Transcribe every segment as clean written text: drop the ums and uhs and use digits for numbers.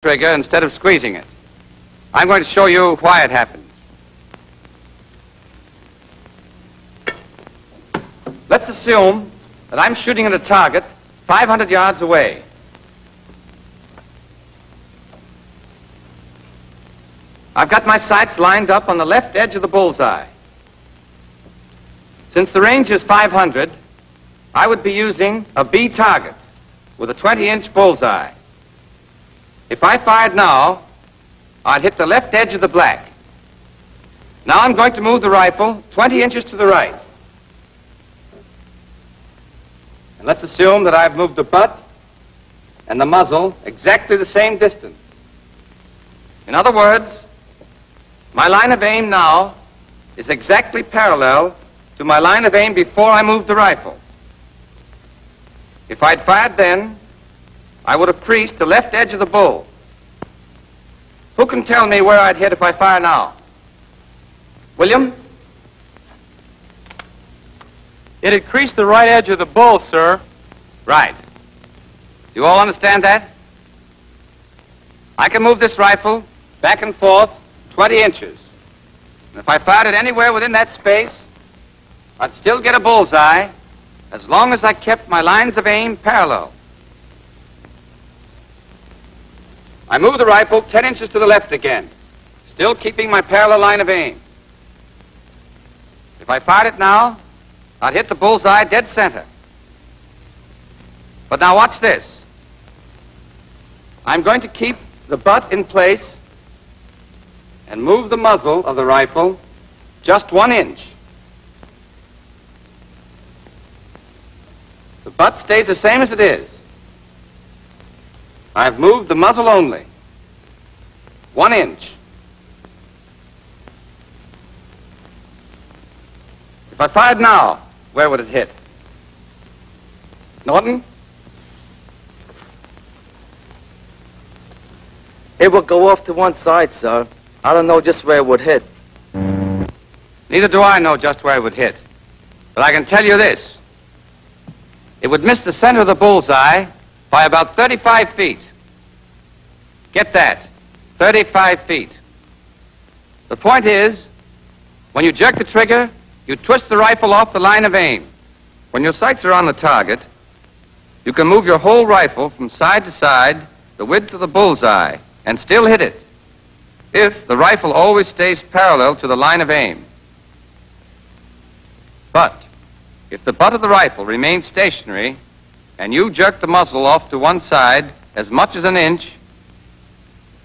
trigger instead of squeezing it. I'm going to show you why it happens. Let's assume that I'm shooting at a target 500 yards away. I've got my sights lined up on the left edge of the bullseye. Since the range is 500, I would be using a B target with a 20-inch bullseye. If I fired now, I'd hit the left edge of the black. Now I'm going to move the rifle 20 inches to the right. And let's assume that I've moved the butt and the muzzle exactly the same distance. In other words, my line of aim now is exactly parallel to my line of aim before I moved the rifle. If I'd fired then, I would have creased the left edge of the bull. Who can tell me where I'd hit if I fire now? Williams? It'd crease the right edge of the bull, sir. Right. Do you all understand that? I can move this rifle back and forth 20 inches. And if I fired it anywhere within that space, I'd still get a bullseye as long as I kept my lines of aim parallel. I move the rifle 10 inches to the left again, still keeping my parallel line of aim. If I fired it now, I'd hit the bullseye dead center. But now watch this. I'm going to keep the butt in place and move the muzzle of the rifle just 1 inch. The butt stays the same as it is. I've moved the muzzle only 1 inch. If I fired now, where would it hit? Norton? It would go off to one side, sir. I don't know just where it would hit. Neither do I know just where it would hit. But I can tell you this. It would miss the center of the bullseye by about 35 feet. Get that, 35 feet. The point is, when you jerk the trigger, you twist the rifle off the line of aim. When your sights are on the target, you can move your whole rifle from side to side, the width of the bullseye, and still hit it, if the rifle always stays parallel to the line of aim. But if the butt of the rifle remains stationary and you jerk the muzzle off to one side as much as an inch,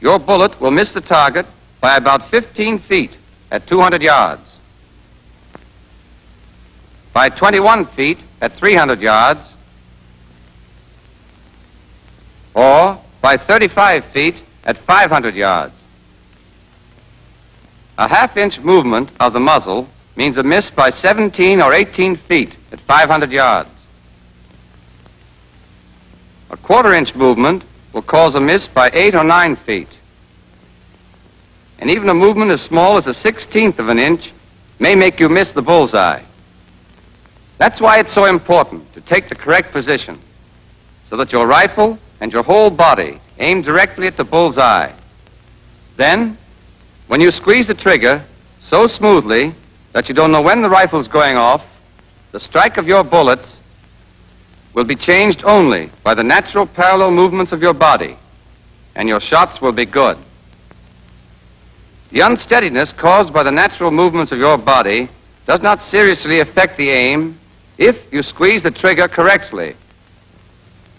your bullet will miss the target by about 15 feet at 200 yards, by 21 feet at 300 yards, or by 35 feet at 500 yards. A half-inch movement of the muzzle means a miss by 17 or 18 feet at 500 yards. A quarter-inch movement will cause a miss by 8 or 9 feet. And even a movement as small as a 1/16 of an inch may make you miss the bullseye. That's why it's so important to take the correct position, so that your rifle and your whole body aim directly at the bullseye. Then, when you squeeze the trigger so smoothly that you don't know when the rifle's going off, the strike of your bullets will be changed only by the natural parallel movements of your body, and your shots will be good. The unsteadiness caused by the natural movements of your body does not seriously affect the aim if you squeeze the trigger correctly.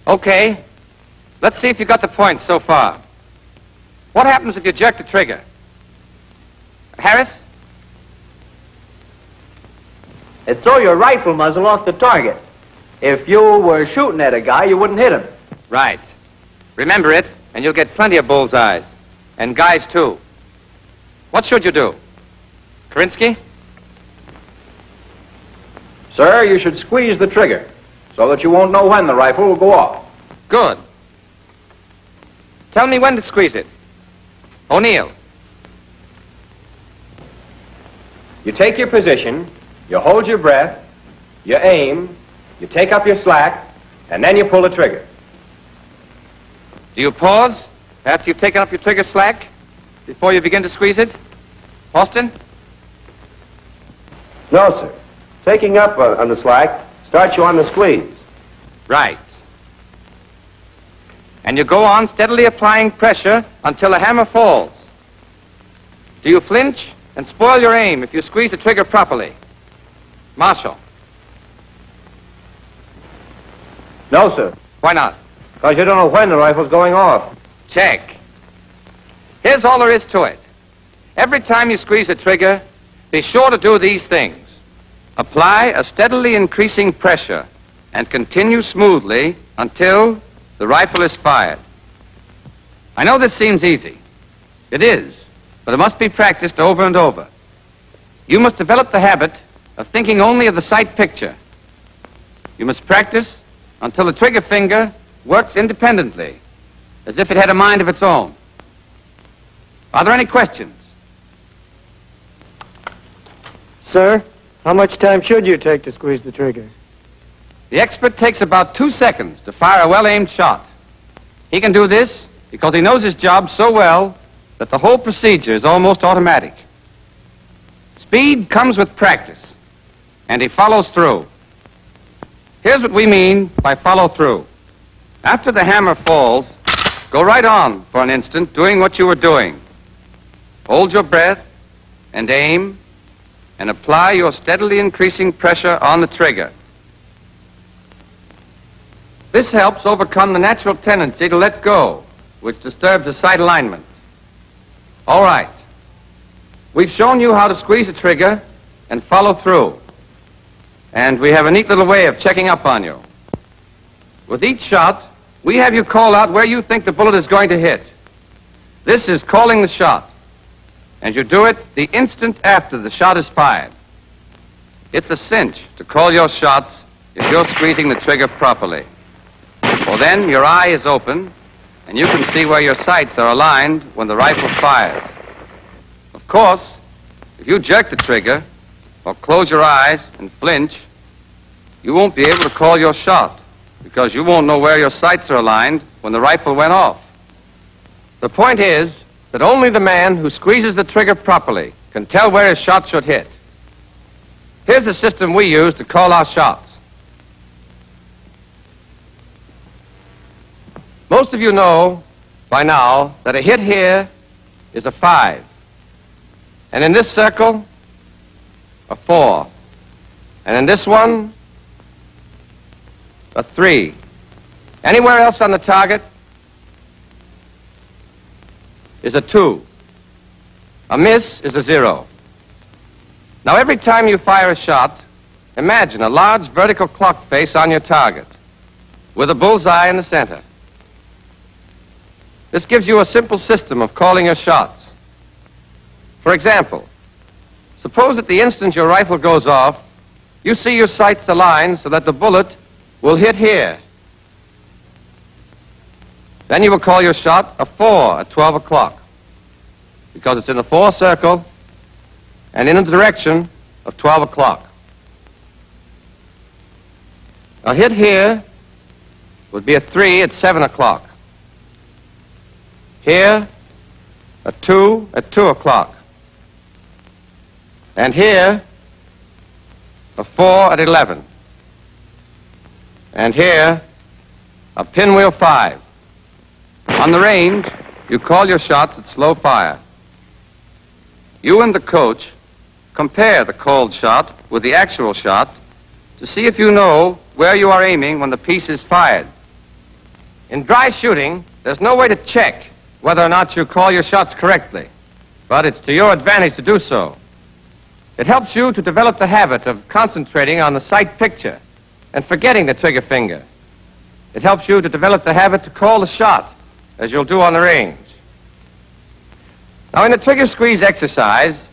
Okay, let's see if you got the point so far. What happens if you jerk the trigger? Harris? It'd throw your rifle muzzle off the target. If you were shooting at a guy, you wouldn't hit him. Right. Remember it, and you'll get plenty of bullseyes. And guys, too. What should you do? Karinsky? Sir, you should squeeze the trigger so that you won't know when the rifle will go off. Good. Tell me when to squeeze it. O'Neill. You take your position, you hold your breath, you aim, you take up your slack, and then you pull the trigger. Do you pause? After you've taken up your trigger slack, before you begin to squeeze it? Austin? No, sir. Taking up on the slack starts you on the squeeze. Right. And you go on steadily applying pressure until the hammer falls. Do you flinch and spoil your aim if you squeeze the trigger properly? Marshal? No, sir. Why not? Because you don't know when the rifle's going off. Check. Here's all there is to it. Every time you squeeze the trigger, be sure to do these things. Apply a steadily increasing pressure and continue smoothly until the rifle is fired. I know this seems easy. It is, but it must be practiced over and over. You must develop the habit of thinking only of the sight picture. You must practice until the trigger finger works independently, as if it had a mind of its own. Are there any questions? Sir, how much time should you take to squeeze the trigger? The expert takes about 2 seconds to fire a well-aimed shot. He can do this because he knows his job so well that the whole procedure is almost automatic. Speed comes with practice, and he follows through. Here's what we mean by follow through. After the hammer falls, go right on for an instant doing what you were doing. Hold your breath and aim and apply your steadily increasing pressure on the trigger. This helps overcome the natural tendency to let go, which disturbs the sight alignment. All right. We've shown you how to squeeze the trigger and follow through. And we have a neat little way of checking up on you. With each shot, we have you call out where you think the bullet is going to hit. This is calling the shot. And you do it the instant after the shot is fired. It's a cinch to call your shots if you're squeezing the trigger properly. For then your eye is open, and you can see where your sights are aligned when the rifle fires. Of course, if you jerk the trigger, or close your eyes and flinch, you won't be able to call your shot, because you won't know where your sights are aligned when the rifle went off. The point is that only the man who squeezes the trigger properly can tell where his shot should hit. Here's the system we use to call our shots. Most of you know by now that a hit here is a 5. And in this circle, a 4. And in this one, a 3. Anywhere else on the target is a 2. A miss is a 0. Now, every time you fire a shot, imagine a large vertical clock face on your target with a bullseye in the center. This gives you a simple system of calling your shots. For example, suppose at the instant your rifle goes off, you see your sights aligned so that the bullet will hit here. Then you will call your shot a 4 at 12 o'clock, because it's in the 4 circle and in the direction of 12 o'clock. A hit here would be a 3 at 7 o'clock. Here, a 2 at 2 o'clock. And here, a 4 at 11. And here, a pinwheel 5. On the range, you call your shots at slow fire. You and the coach compare the called shot with the actual shot to see if you know where you are aiming when the piece is fired. In dry shooting, there's no way to check whether or not you call your shots correctly, but it's to your advantage to do so. It helps you to develop the habit of concentrating on the sight picture and forgetting the trigger finger. It helps you to develop the habit to call the shot, as you'll do on the range. Now, in the trigger squeeze exercise,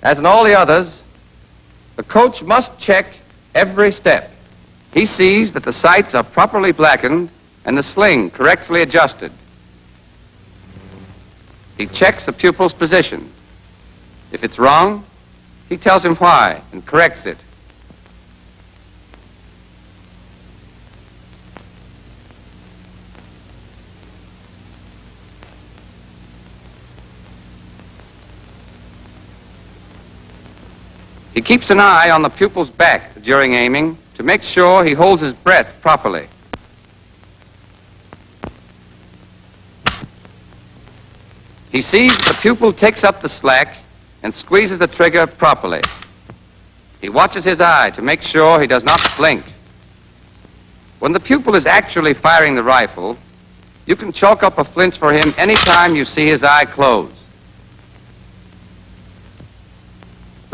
as in all the others, the coach must check every step. He sees that the sights are properly blackened and the sling correctly adjusted. He checks the pupil's position. If it's wrong, he tells him why and corrects it. He keeps an eye on the pupil's back during aiming to make sure he holds his breath properly. He sees that the pupil takes up the slack and squeezes the trigger properly. He watches his eye to make sure he does not blink. When the pupil is actually firing the rifle, you can chalk up a flinch for him any time you see his eye close.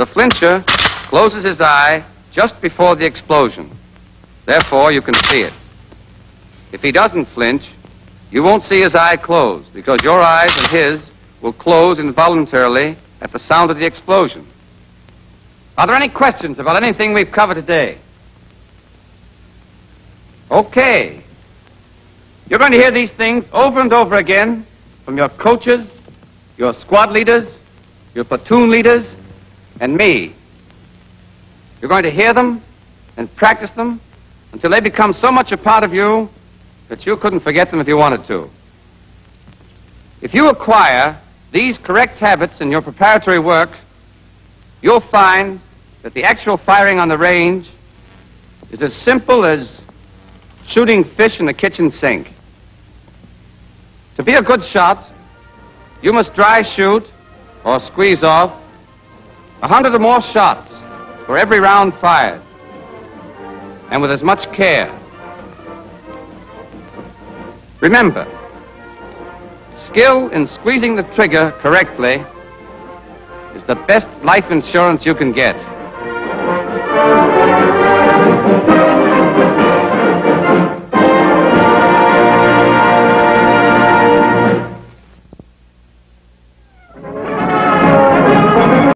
The flincher closes his eye just before the explosion. Therefore, you can see it. If he doesn't flinch, you won't see his eye close because your eyes and his will close involuntarily at the sound of the explosion. Are there any questions about anything we've covered today? Okay. You're going to hear these things over and over again from your coaches, your squad leaders, your platoon leaders, and me. You're going to hear them and practice them until they become so much a part of you that you couldn't forget them if you wanted to. If you acquire these correct habits in your preparatory work, you'll find that the actual firing on the range is as simple as shooting fish in a kitchen sink. To be a good shot, you must dry shoot or squeeze off 100 or more shots for every round fired, and with as much care. Remember, skill in squeezing the trigger correctly is the best life insurance you can get.